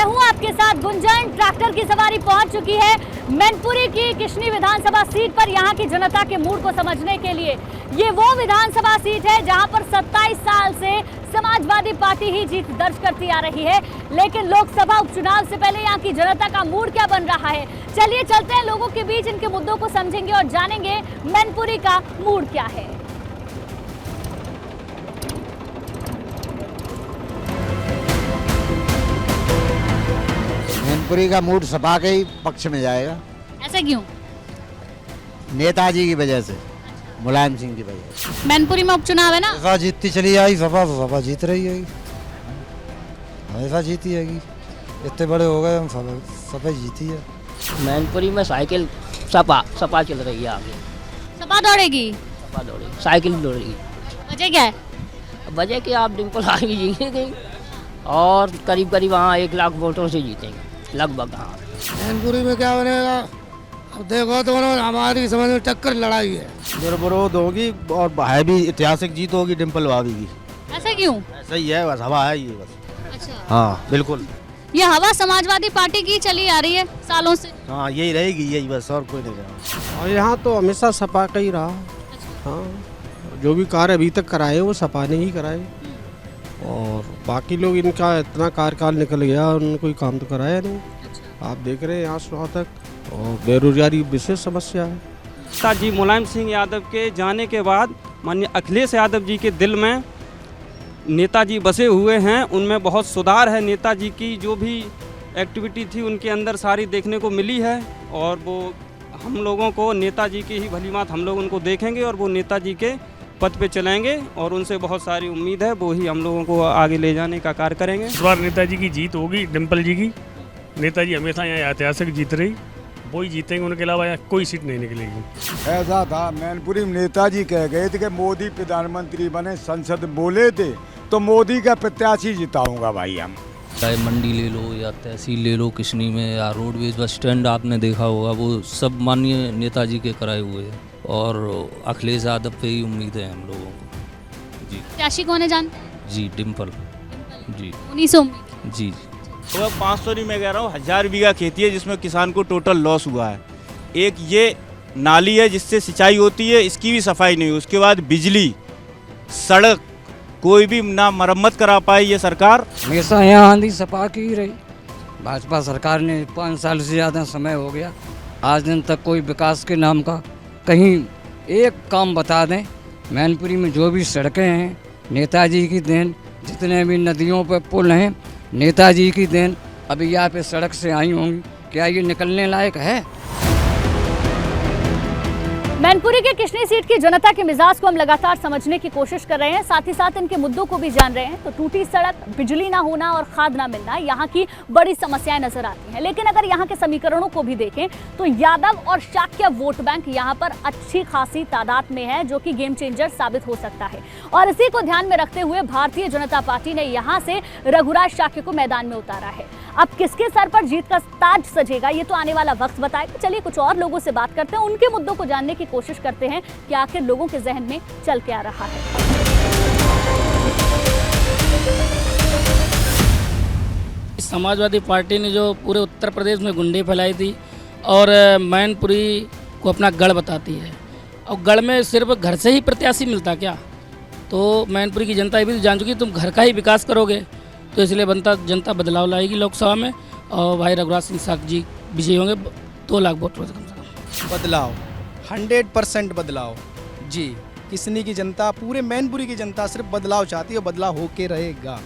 मैं हूं आपके साथ गुंजन। ट्रैक्टर की सवारी पहुंच चुकी है मैनपुरी की किशनी विधानसभा सीट पर यहां की जनता के मूड को समझने के लिए। ये वो विधानसभा सीट है जहां पर 27 साल से समाजवादी पार्टी ही जीत दर्ज करती आ रही है, लेकिन लोकसभा उपचुनाव से पहले यहां की जनता का मूड क्या बन रहा है, चलिए चलते हैं लोगों के बीच, इनके मुद्दों को समझेंगे और जानेंगे मैनपुरी का मूड क्या है। मैनपुरी का मूड सपा के ही पक्ष में जाएगा। ऐसा क्यों? नेताजी की वजह से, मुलायम सिंह की वजह से। मैनपुरी में उपचुनाव है ना, सपा जीतती चली आई, सपा तो सपा जीत रही है, हमेशा जीती है। इतने बड़े हो गए हम, सपा जीती है। मैनपुरी में साइकिल सपा चल रही है आगे। सपा दौड़ेगी? सपा दौड़ेगी, साइकिल दौड़ेगी। वजह क्या है? वजह कि आप डिम्पल आगे जीतेंगे और करीब करीब वहाँ 1 लाख वोटों से जीतेंगे लगभग। हाँ, मैनपुरी में क्या बनेगा अब देखो तो, हमारी समझ में टक्कर लड़ाई है। निर्विरोध होगी और है भी ऐतिहासिक जीत होगी डिम्पल भाभी की। ऐसा क्यों? ऐसा ही है, बस हवा है ये बस। अच्छा, हाँ बिल्कुल। ये हवा समाजवादी पार्टी की चली आ रही है सालों से। हाँ यही रहेगी, यही बस, और कोई नहीं रहेगा। और यहाँ तो हमेशा सपा का ही रहा। हाँ, जो भी कार्य अभी तक कराए वो सपा ने ही कराए, और बाकी लोग इनका इतना कार्यकाल निकल गया, उन्होंने कोई काम तो कराया नहीं। आप देख रहे हैं यहाँ सुबह तक, और बेरोजगारी विशेष समस्या है। नेताजी मुलायम सिंह यादव के जाने के बाद माननीय अखिलेश यादव जी के दिल में नेताजी बसे हुए हैं, उनमें बहुत सुधार है। नेताजी की जो भी एक्टिविटी थी उनके अंदर सारी देखने को मिली है, और वो हम लोगों को नेताजी की ही भली बात हम लोग उनको देखेंगे और वो नेताजी के पथ पे चलेंगे, और उनसे बहुत सारी उम्मीद है, वो ही हम लोगों को आगे ले जाने का कार्य करेंगे। इस बार नेताजी की जीत होगी, डिम्पल जी की। नेताजी हमेशा यहाँ ऐतिहासिक जीत रही, वही जीतेंगे, उनके अलावा यहाँ कोई सीट नहीं निकलेगी। ऐसा था, मैनपुरी में नेताजी कह गए थे कि मोदी प्रधानमंत्री बने, संसद बोले थे तो मोदी का प्रत्याशी जिताऊंगा भाई हम। चाहे मंडी ले लो या तहसील ले लो किशनी में, या रोडवेज बस स्टैंड आपने देखा होगा, वो सब माननीय नेताजी के कराए हुए हैं, और अखिलेश यादव पे ही उम्मीद है हम लोगों को। जी प्रत्याशी कौन है जानते हैं? जी डिम्पल जी, उन्हीं से उम्मीद। जी तो 500 नहीं, मैं कह रहा हूँ 1000 बीघा खेती है जिसमें किसान को टोटल लॉस हुआ है। एक ये नाली है जिससे सिंचाई होती है, इसकी भी सफाई नहीं हुई। उसके बाद बिजली, सड़क, कोई भी ना मरम्मत करा पाई ये सरकार। हमेशा यहाँ आंधी सपा की ही रही। भाजपा सरकार ने 5 साल से ज़्यादा समय हो गया, आज दिन तक कोई विकास के नाम का कहीं एक काम बता दें। मैनपुरी में जो भी सड़कें हैं नेताजी की देन, जितने भी नदियों पर पुल हैं नेताजी की देन। अभी यहाँ पे सड़क से आई होंगी, क्या ये निकलने लायक है? मैनपुरी के किशनी सीट की जनता के मिजाज को हम लगातार समझने की कोशिश कर रहे हैं, साथ ही साथ इनके मुद्दों को भी जान रहे हैं। तो टूटी सड़क, बिजली ना होना और खाद ना मिलना यहाँ की बड़ी समस्याएं नजर आती हैं। लेकिन अगर यहाँ के समीकरणों को भी देखें तो यादव और शाक्य वोट बैंक यहाँ पर अच्छी खासी तादाद में है, जो कि गेम चेंजर साबित हो सकता है। और इसी को ध्यान में रखते हुए भारतीय जनता पार्टी ने यहाँ से रघुराज शाक्य को मैदान में उतारा है। अब किसके सर पर जीत का ताज सजेगा ये तो आने वाला वक्त बताएगा। चलिए कुछ और लोगों से बात करते हैं, उनके मुद्दों को जानने की कोशिश करते हैं कि आखिर लोगों के जहन में चल के आ रहा है। समाजवादी पार्टी ने जो पूरे उत्तर प्रदेश में गुंडे फैलाई थी और मैनपुरी को अपना गढ़ बताती है, और गढ़ में सिर्फ घर से ही प्रत्याशी मिलता क्या? तो मैनपुरी की जनता ये भी जान चुकी तुम घर का ही विकास करोगे, तो इसलिए जनता बदलाव लाएगी लोकसभा में, और भाई रघुराज सिंह शाक्य जी विजयी होंगे 2 लाख वोट कम से कम। बदलाव 100% बदलाव जी। किसनी की जनता, पूरे मैनपुरी की जनता सिर्फ बदलाव चाहती है, बदलाव होके रहेगा।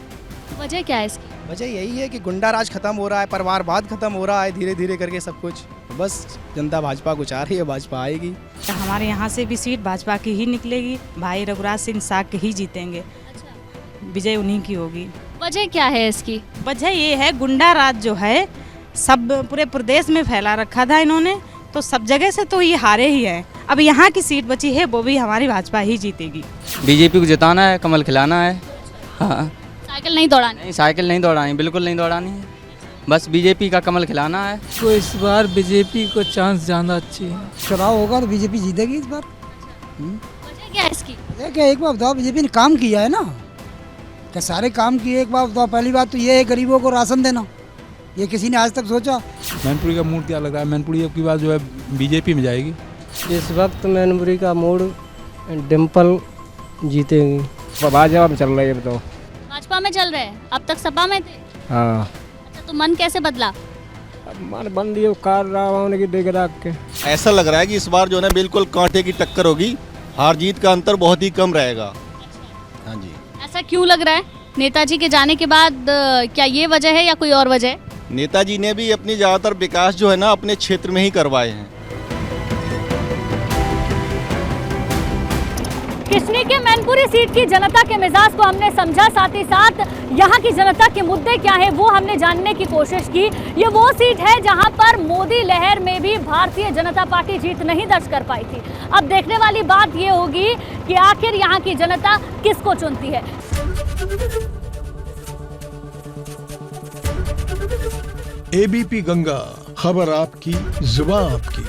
वजह क्या है इसकी? वजह यही है कि गुंडा राज खत्म हो रहा है, परिवारवाद खत्म हो रहा है धीरे धीरे करके सब कुछ। बस जनता भाजपा को चाह रही है, भाजपा आएगी। हमारे यहाँ से भी सीट भाजपा की ही निकलेगी, भाई रघुराज सिंह शाक्य ही जीतेंगे। विजय उन्हीं की होगी। वजह क्या है इसकी? वजह ये है गुंडा राज जो है सब पूरे प्रदेश में फैला रखा था इन्होंने, तो सब जगह से तो ये हारे ही हैं। अब यहाँ की सीट बची है वो भी हमारी भाजपा ही जीतेगी। बीजेपी को जिताना है, कमल खिलाना है। हाँ, साइकिल नहीं दौड़ानी? नहीं, साइकिल नहीं दौड़ानी, बिल्कुल नहीं दौड़ानी है, बस बीजेपी का कमल खिलाना है। तो इस बार बीजेपी को चांस ज़्यादा अच्छी है। चुनाव होगा तो बीजेपी जीतेगी इस बार। वजह क्या है इसकी? क्या एक बार बताओ, बीजेपी ने काम किया है ना, क्या सारे काम किए। एक बार बताओ, पहली बात तो ये है गरीबों को राशन देना, ये किसी ने आज तक सोचा? मैनपुरी का मूड क्या लग रहा है? मैनपुरी अब की बात जो है बीजेपी में जाएगी। इस वक्त मैनपुरी का मूड डिम्पल जीतेगी। भाजपा में चल रही है बताओ। भाजपा में चल रहे हैं, अब तक सपा में थे। हाँ, अच्छा, तो मन कैसे बदला? मन बंदी कार रहा की देख रख के। ऐसा लग रहा है कि इस बार जो है बिल्कुल कांटे की टक्कर होगी, हार जीत का अंतर बहुत ही कम रहेगा। हाँ जी। ऐसा क्यों लग रहा है? नेताजी के जाने के बाद क्या ये वजह है या कोई और वजह है? नेताजी ने भी अपनी ज़्यादातर विकास जो है ना अपने क्षेत्र में ही करवाए हैं। किशनी के मैनपुरी सीट की जनता के मिजाज को हमने समझा, साथ ही साथ यहाँ की जनता के मुद्दे क्या है वो हमने जानने की कोशिश की। ये वो सीट है जहाँ पर मोदी लहर में भी भारतीय जनता पार्टी जीत नहीं दर्ज कर पाई थी। अब देखने वाली बात ये होगी कि आखिर यहाँ की जनता किसको चुनती है। एबीपी गंगा, खबर आपकी, जुबान आपकी।